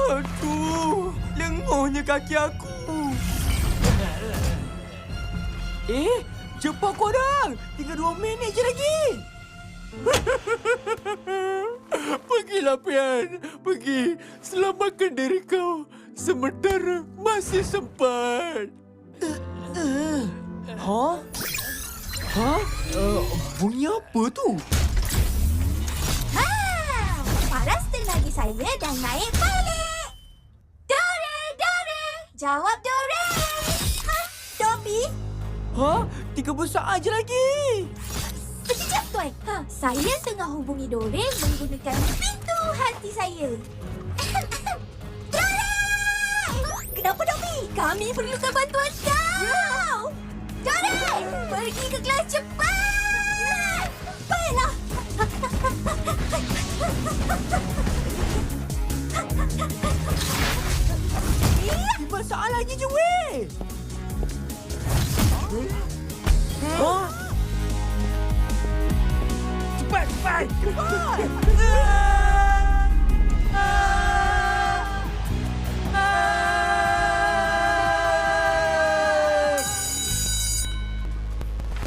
Aduh, lenguhnya kaki aku. Cepat korang. Tinggal 2 minit je lagi. Pergilah, Pian. Pergi. Selamatkan diri kau. Sementara masih sempat. Bunyi apa tu? Paras tenaga saya dan naik balik. Dore, Dore. Jawab Dore. Dobby. 30 saat je lagi. Sekejap, Tuan. Saya tengah hubungi Dore menggunakan pintu hati saya. Dore! Kenapa, Dobby? Kami perlukan bantuan kau. Dore! Pergi ke kelas cepat. Baiklah. Lima saat lagi je, weh. Cepat.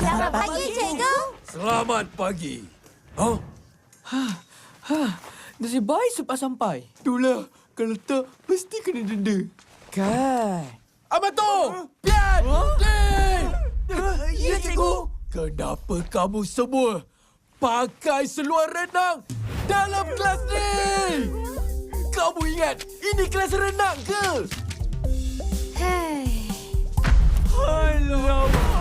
Selamat pagi, Cikgu. Selamat pagi. Nasib baik sempat sampai. Itulah. Kalau tak, mesti kena denda. Kan? Amato! Pian! Ya, cikgu. Kenapa kamu semua pakai seluar renang dalam kelas ni? Kamu ingat ini kelas renang ke? Hai. Alamak!